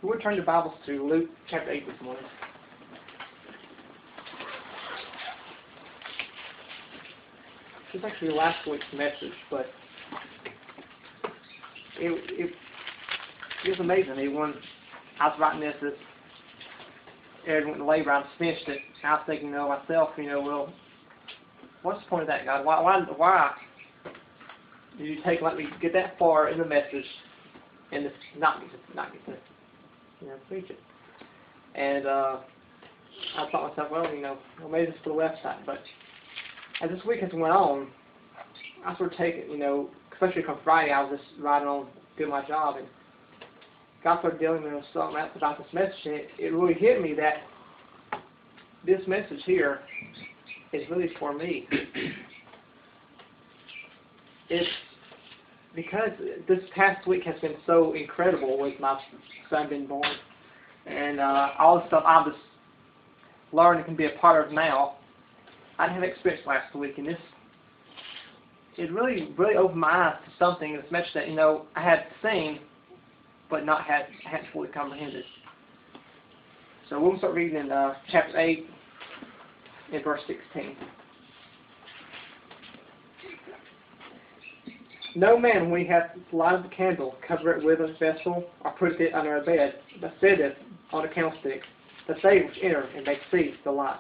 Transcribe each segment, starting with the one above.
We'll turn your Bibles to Luke chapter 8 this morning. This is actually last week's message, but it was amazing. When I was writing this, Aaron went to labor, I just finished it. I was thinking to myself, well, what's the point of that, God? Why did you let me get that far in the message and just not get to preach it? And I thought to myself, well, maybe this is for the website. But as this week has went on, I sort of take it, especially come Friday, I was just riding on doing my job, and God started dealing with something else about this message, and it really hit me that this message here is really for me. It's because this past week has been so incredible with my son being born, and all the stuff I've just learned and can be a part of now. I didn't have experience last week, and it really opened my eyes to something, this message that I had seen, but hadn't fully comprehended. So we'll start reading in chapter 8, in verse 16. No man, when he hath lighted the candle, cover it with a vessel, or put it under a bed, but setteth on a candlestick, that they which enter and may see the light.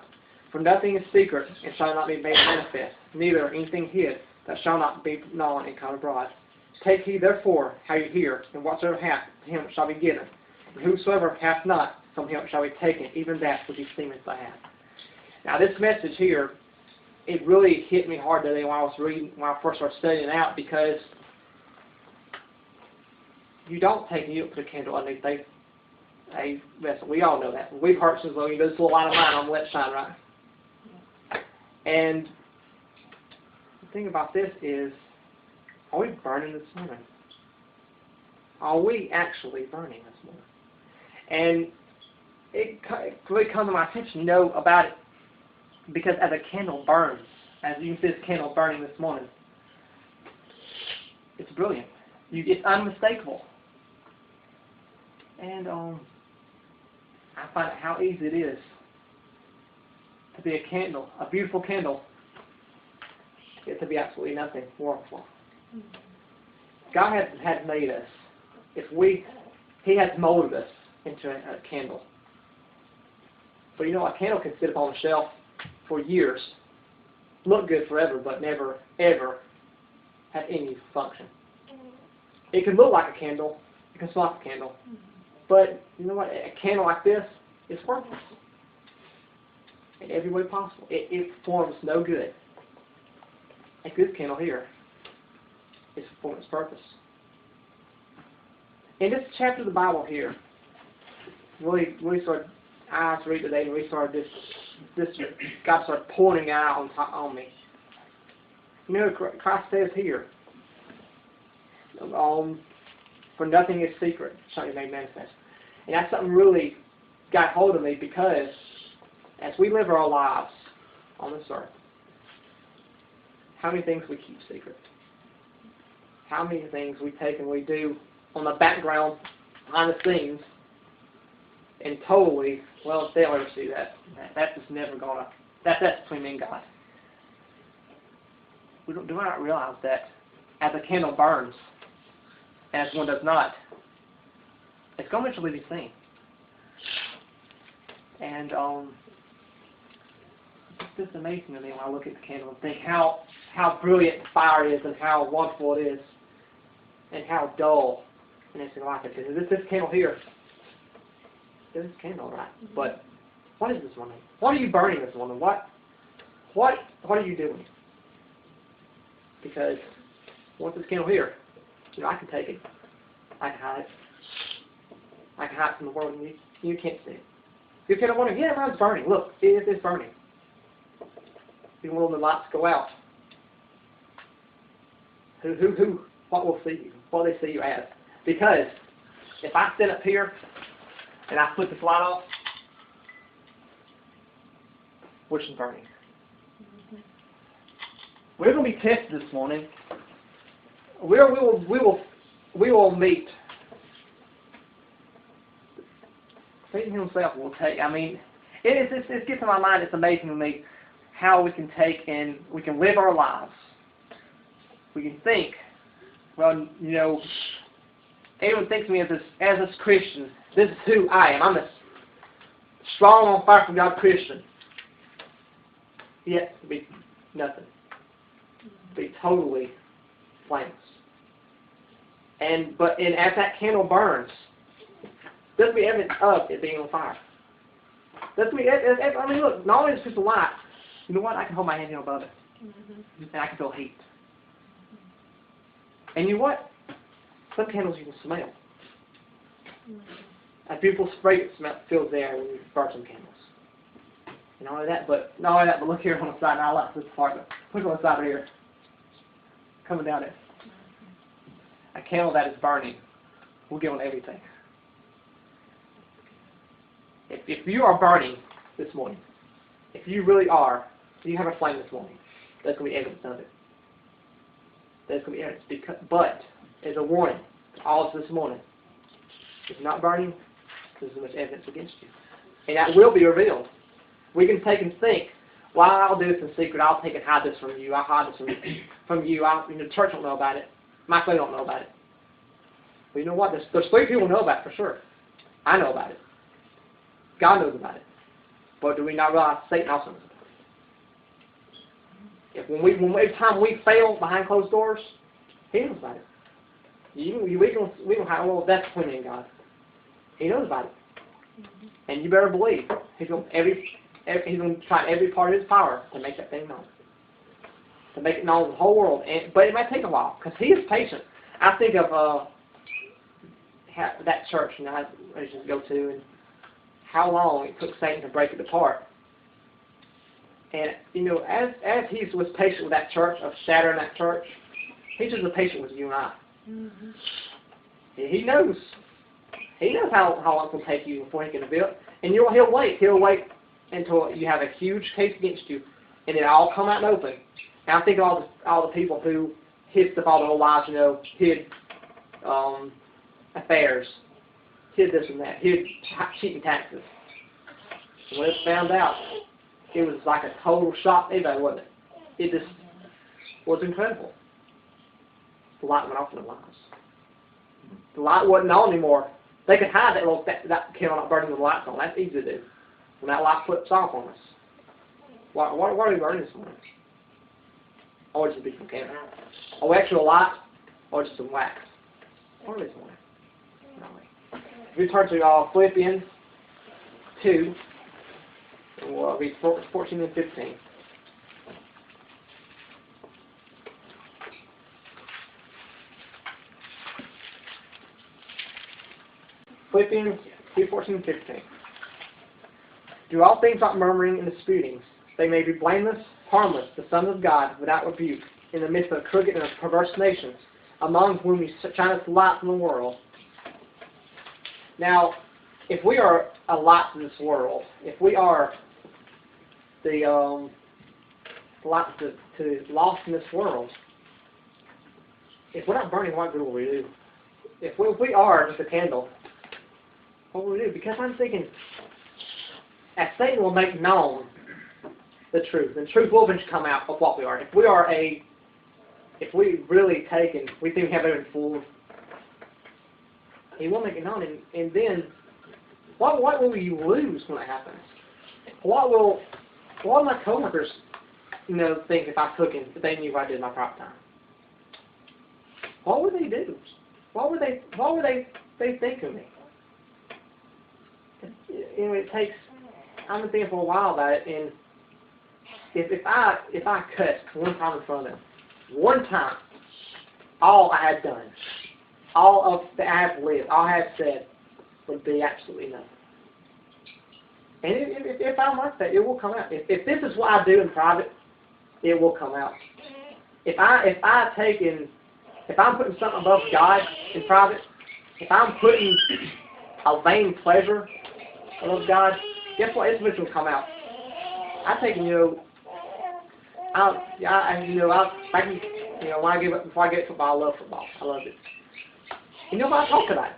For nothing is secret, and shall not be made manifest, neither anything hid, that shall not be known and come abroad. Take heed therefore how you hear, and whatsoever hath, to him shall be given. And whosoever hath not, from him shall be taken, even that which he seemeth to have. Now this message here, it really hit me hard today when I first started studying it out, because you don't take and you don't put a candle underneath a vessel. We all know that. We've heard since this little line of mine on the left side, right? And the thing about this is, are we burning this morning? Are we actually burning this morning? And it really come to my attention, about it, because as a candle burns, as you can see this candle burning this morning, it's brilliant. It's unmistakable. And I find out how easy it is to be a candle, a beautiful candle, yet to be absolutely nothing worthwhile. God has made us. He has molded us into a candle. But a candle can sit upon a shelf for years, look good forever, but never, ever have any function. It can look like a candle, it can smell like a candle, but you know what? A candle like this is worthless in every way possible. It forms no good. Like this candle here is for its purpose. In this chapter of the Bible here, really started, I read today, and we started this God started pouring out on me. Christ says here, for nothing is secret, shall be made manifest. And that's something really got hold of me, because as we live our lives on this earth, how many things we keep secret? How many things we take and we do on the background, behind the scenes, and totally, well, they'll ever see that. That's just never gonna. That's between me and God. Do I not realize that as a candle burns, as one does not, it's going to eventually be seen. And it's just amazing to me when I look at the candle and think how brilliant the fire is, and how wonderful it is, and how dull and anything like it is. This candle here, this candle, right? But what is this one? What are you burning this one? What are you doing? Because once this candle here, I can take it. I can hide it. I can hide it from the world, and you can't see it. You're kind of wondering, yeah, it's burning. Look, it is burning. Even when the lights go out, what will see you? What will they see you as? Because if I stand up here and I flip this light off, which is burning? We're going to be tested this morning. We will meet Satan himself will take. I mean, it gets in my mind. It's amazing to me how we can take and we can live our lives. We can think. Well, you know, everyone thinks of me as this Christian. This is who I am. I'm a strong, on fire for God Christian. Yet, be nothing. Be totally flameless. But as that candle burns, doesn't be evidence of it being on fire. Doesn't be. I mean, look. Not only is it just a light. You know what? I can hold my hand here above it, and I can feel heat. And you know what? Some candles you can smell. A beautiful fragrance smell fills the air when you burn some candles. And not only that, but look here on the side. Now left this part. Look on the side right here. Coming down it. A candle that is burning will get on everything. If you are burning this morning, if you really are, you have a flame this morning, there's going to be evidence of it. There's going to be evidence. But, as a warning to all of us this morning, if you're not burning, there's much evidence against you. And that will be revealed. We can take and think, well, I'll do this in secret. I'll take and hide this from you. I'll hide this from you. The church don't know about it. My family don't know about it. But you know what? There's 3 people who know about it for sure. I know about it. God knows about it. But do we not realize Satan also knows about it? Every time we fail behind closed doors, he knows about it. We don't have, well, that's between me and God. He knows about it. And you better believe he's going to try every part of his power to make that thing known. To make it known to the whole world. But it might take a while, because he is patient. I think of that church I used to go to, and how long it took Satan to break it apart. And, you know, as he was patient with that church, of shattering that church, he's just as patient with you and I. Mm-hmm. He knows how long it's going to take you before he can reveal it. And he'll wait. He'll wait until you have a huge case against you, and it all come out and open. And I think all the people who hid stuff all their whole lives, you know, hid affairs, hid this and that, hid cheating taxes. And when it's found out, it was like a total shock to everybody, wasn't it? It just was incredible. The light went off in their lives. The light wasn't on anymore. They could hide that candle not burning with the lights on. That's easy to do. When that light flips off on us. Why are we burning this morning? Or just be some candle? Or actual light? Or just some wax? What are we this morning? If we turn to Philippians 2, we'll read 14 and 15. Philippians 2, 14 and 15. Do all things without murmuring and disputings. They may be blameless, harmless, the sons of God, without rebuke, in the midst of crooked and perverse nations, among whom you shine as light in the world. Now, if we are a light to this world, if we are the light to lost in this world, if we're not burning, what good will we do? If we are just a candle, what will we do? Because I'm thinking, as Satan will make known the truth, and truth will eventually come out of what we are. If we really take and we think we have everything fooled, he will make it known, and then what will you lose when it happens? What will my coworkers, think if I took him, if they knew what I did in my private time? What would they do? What would they think of me? It takes. I've been thinking for a while about it, and if I cussed one time in front of them, one time, all I had done, all of that I have lived, all I have said, would be absolutely nothing. And if I'm like that, it will come out. If this is what I do in private, it will come out. If I'm putting something above God in private, if I'm putting a vain pleasure above God, guess what? It's going to come out. I take, when I give up, before I get football, I love football. I love it. But I talk about it.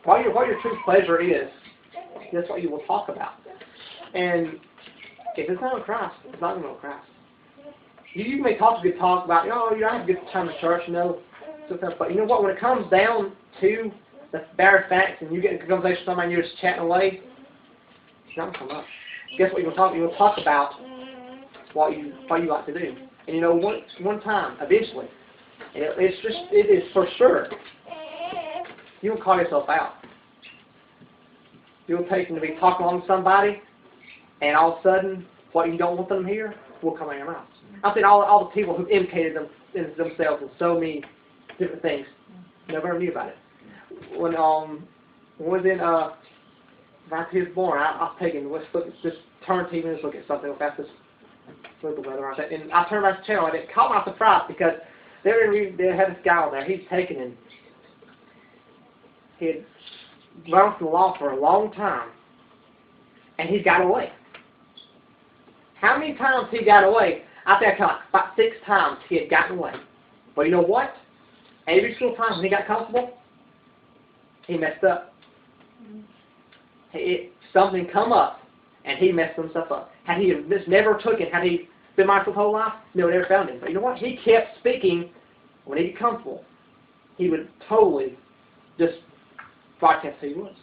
what your true pleasure is, that's what you will talk about. And if it's not in Christ, it's not going to be in Christ. You may talk a good talk about, I have a good time in church, but you know what? When it comes down to the bare facts and you get into a conversation with somebody and you're just chatting away, it's not going to come up. Guess what you're going to talk about? You're going to talk about what you like to do. And one time, eventually, and it is for sure, you'll call yourself out. You'll take them to be talking along with somebody, and all of a sudden, what you don't want them to hear will come out of your mouth. I think all the people who've implicated themselves in so many different things never knew about it. When was in right he was born, I was taking just turn TV and just look at something about this look the weather on that, and I turned my channel and it caught my surprise because they had this guy on there. He's taken and he had run from the law for a long time, and he got away. How many times he got away? I think I counted about 6 times he had gotten away. But you know what? Every single time when he got comfortable, he messed up. Something come up, and he messed himself up. Had he just never took it, had he been mindful his whole life, no one ever found him. But you know what? He kept speaking when he got comfortable. He would totally just broadcast who he was.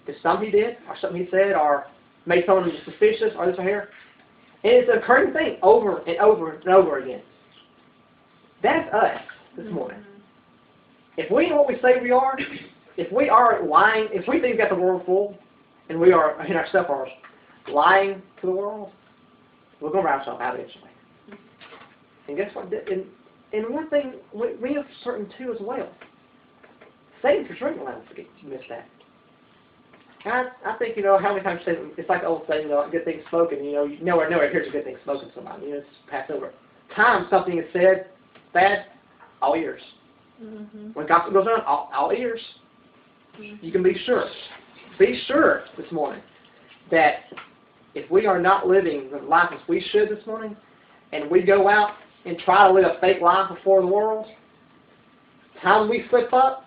There's something he did, or something he said, or made someone suspicious, or this or here. And it's an occurring thing over and over and over again. That's us this morning. If we know what we say we are, if we are lying, if we think we've got the world full, and we are, in ourselves, are lying to the world, we're going to write ourselves out eventually. And guess what? And one thing, we have certain too as well. Satan for sure will never forget you missed that. And I think, how many times it's like the old saying, good things spoken, you nowhere hears a good thing spoken to somebody. It's passed over. Time something is said, bad, all ears. Mm-hmm. When gossip goes on, all ears. Mm-hmm. You can be sure. Be sure this morning that if we are not living the life as we should this morning, and we go out and try to live a fake life before the world, time we slip up,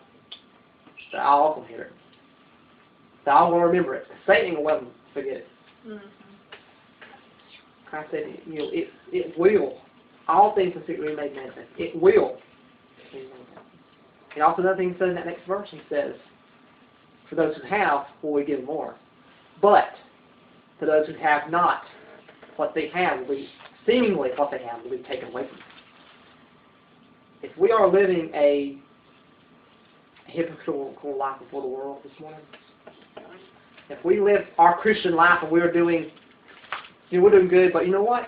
they're all going to hear it. They're all going to remember it. Satan will let them forget it. Mm-hmm. Christ said, it will. All things will be made manifest. It will. And also another thing he says in that next verse, he says, for those who have, will we give more. But for those who have not, what they have will be, seemingly what they have will be taken away from them. If we are living a hypocritical life before the world this morning, if we live our Christian life and we're doing good, but you know what?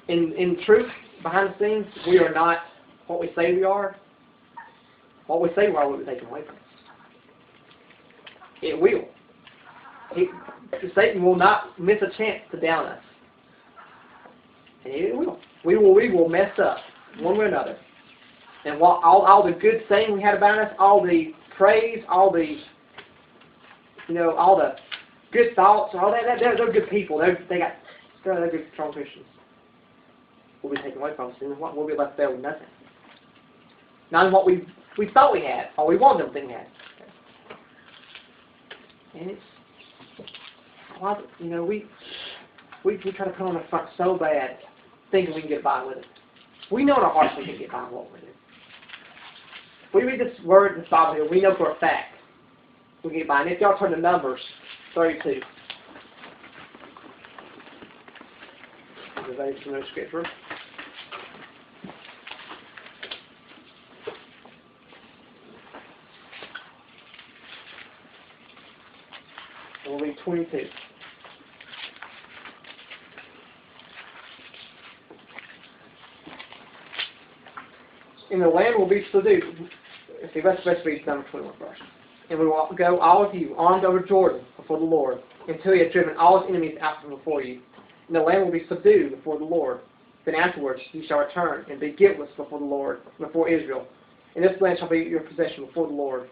In truth, behind the scenes, we are not what we say we are. What we say we are will be taken away from us. It will. Satan will not miss a chance to down us. And it will. We will mess up one way or another. And what all the good saying we had about us, all the praise, all the all the good thoughts, all that, they're good people. They're good, strong Christians. Will be taken away from us, and what we'll be left there with nothing. Not in what we thought we had, or we wanted them to think we had. And it's, we try to put on the front so bad, thinking we can get by with it. We know in our hearts we can get by with what we do. We read this word in the Bible here, we know for a fact we can get by. And if y'all turn to Numbers 32, the very familiar scripture. We'll read 22. And the land will be subdued. See, let's read number 21 first. And we will go, all of you, armed over Jordan before the Lord, until he has driven all his enemies out from before you. And the land will be subdued before the Lord. Then afterwards you shall return and be guiltless before the Lord, before Israel. And this land shall be your possession before the Lord.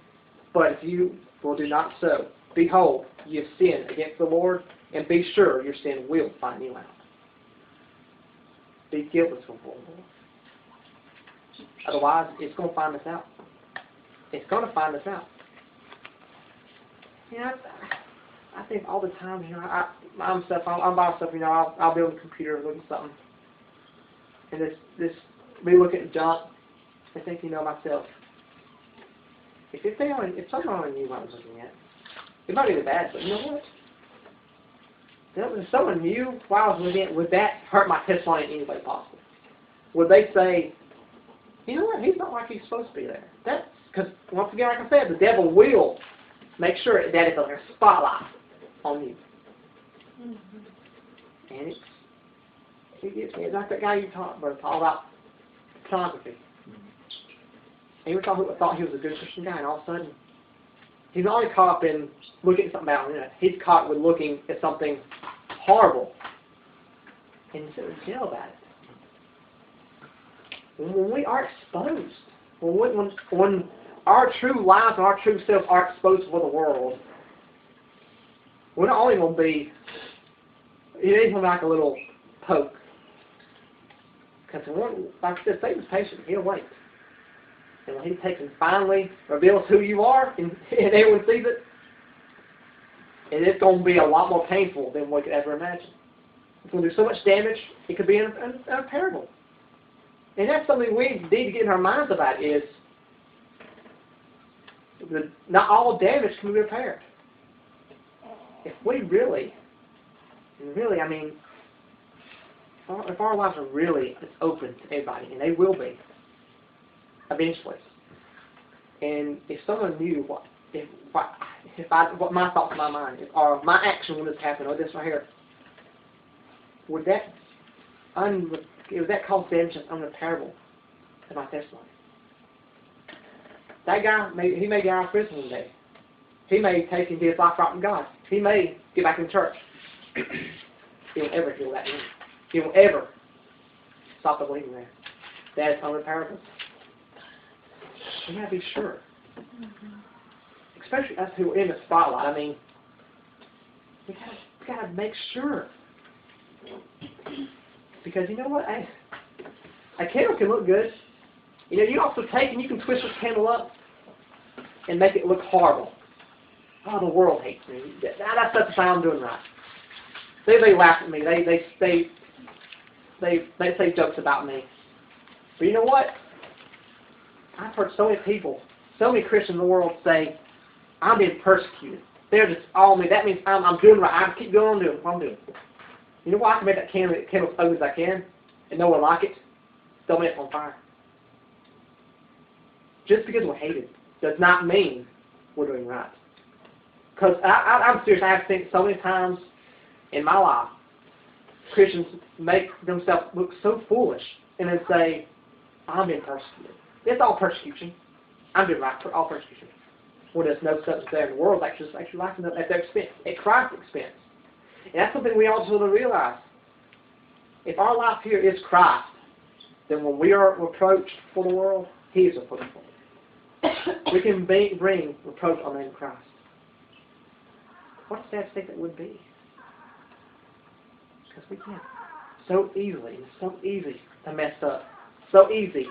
But if you will do not so, behold, ye have sinned against the Lord, and be sure your sin will find you out. Be guiltless before the Lord. Otherwise, it's going to find us out. It's going to find us out. Yeah, I think all the time, I'm by myself, I'll be on the computer looking at something. And this me looking at junk and thinking, myself, if someone knew what I was looking at, it might be bad, but you know what? If someone knew what I was looking at, would that hurt my testimony in any way possible? Would they say, you know what, he's not like he's supposed to be there? That's because, once again, like I said, the devil will make sure that it's a spotlight on you. Mm-hmm. And it's like that guy you talked about pornography. And you thought he was a good Christian guy, and all of a sudden, he's not only caught up in looking at something about it, he's caught with looking at something horrible. And you sit in jail about it. When we are exposed, when our true lives and our true self are exposed for the world, we're not only going to be, it ain't going to be like a little poke. Because like I said, Satan's patient, he'll wait. And when he takes and finally reveals who you are, and everyone sees it, and it's going to be a lot more painful than we could ever imagine. It's going to do so much damage, it could be unrepairable. And that's something we need to get in our minds about is not all damage can be repaired. If we really, I mean, if our lives are really open to everybody, and they will be, eventually, and if someone knew what my thoughts in my mind, or my action when this happened, or this right here, would that cause damage that's unrepairable to my testimony? That guy, he may get out of prison one day. He may take and get his life right from God. He may get back in church. He won't ever heal that wound. He won't ever stop the bleeding there. That is unrepairable. We got to be sure. Especially us who are in the spotlight. I mean, we got to make sure. Because you know what? A candle can look good. You also take and you can twist this candle up and make it look horrible. Oh, the world hates me. That's not the sign I'm doing right. They laugh at me. They say jokes about me. But you know what? I've heard so many people, so many Christians in the world say, I'm being persecuted. They're just all me. That means I'm doing right. I keep going on doing what I'm doing. You know why I can make that candle as ugly as I can and no one like it? Don't make it on fire. Just because we're hated does not mean we're doing right. Because I'm serious. I have seen so many times in my life, Christians make themselves look so foolish and then say, I'm being persecuted. It's all persecution. I'm doing right for all persecution. When there's no substance there in the world, actually liking them at their expense, at Christ's expense. And that's something we also have to realize. If our life here is Christ, then when we are reproached for the world, He is reproached for it. We can bring reproach on the name of Christ. What a sad state that would be. Because we can. So easily. It's so easy to mess up. So easy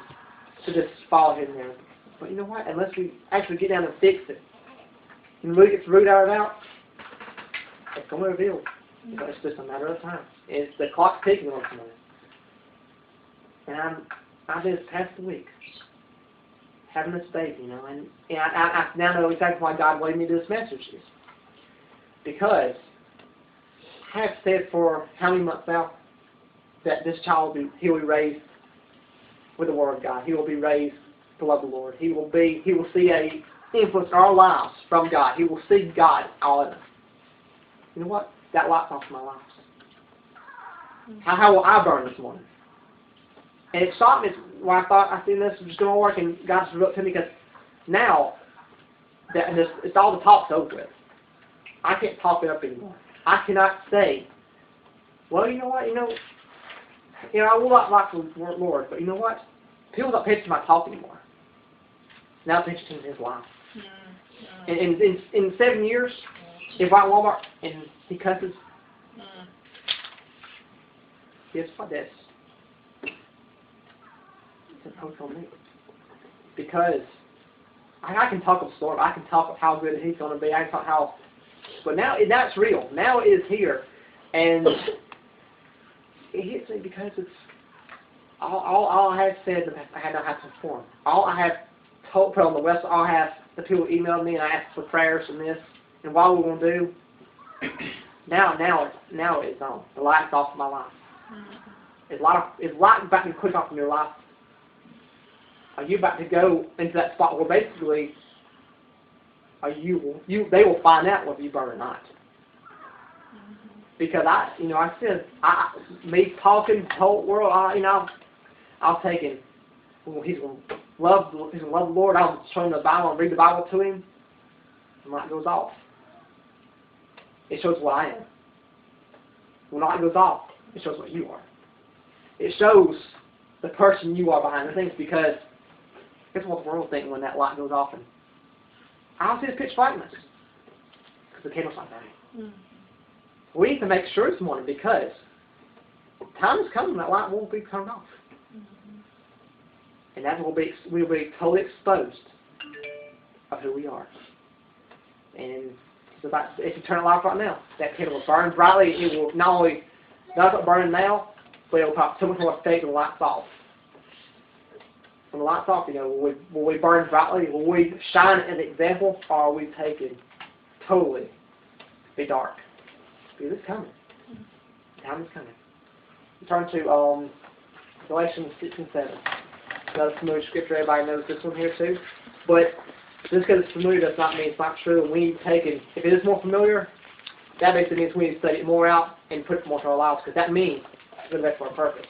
to just fall here and there. But you know what? Unless we actually get down and fix it, and we get the root out of it out, it's going to reveal. But it's just a matter of time. It's the clock's ticking on something. And I've been this past week having this baby, and I now know exactly why God wanted me to do this message. Because I have said for how many months now that this child he will be raised with the Word of God. He will be raised to love the Lord. He will see a influence in our lives from God. He will see God all in us. You know what? That light's off my life. How will I burn this morning? And it stopped me when I thought I seen this was just going to work, and God just revealed to me because now that it's all the talk's over with. I can't talk it up anymore. I cannot say, well, you know what, I will not like the Lord, but you know what? People don't pay attention to my talk anymore. Now pay attention to His life. In 7 years, if I'm at Walmart and he cusses, guess what? It's a post on me. Because I can talk of the Lord. I can talk of how good He's going to be. I can talk how but now it's real. Now it is here. And it hits me because it's all I have said, I had not had to perform. All I have put on the website, all I have, the people emailed me and I asked for prayers and this, and what we're going to do, now it's on. The light's off of my life. Is light about to click off from your life? Are you about to go into that spot where basically they will find out whether you burn or not? Because I said, me talking to the whole world, I'll take him. Well, he's gonna love the Lord. I'll show him the Bible and read the Bible to him. The light goes off. It shows what I am. When the light goes off, it shows what you are. It shows the person you are behind the things, because guess what the world thinks when that light goes off, and I don't see the pitch blackness because the candle's not burning. We need to make sure this morning, because time is coming that light won't be turned off. And that we'll be totally exposed of who we are. And if you turn it off right now, that candle will burn brightly. It will not only burn now, but it will cause so much more effect when the light's off. When the light's off, will we burn brightly? Will we shine as an example, or are we taken totally be dark? Because it's coming. Time is coming. We turn to Galatians 6:7. Another familiar scripture. Everybody knows this one here too. But just because it's familiar does not mean it's not true. And we need to take it. If it is more familiar, that basically means we need to study it more out and put it more to our lives, because that means it's going to be for a purpose.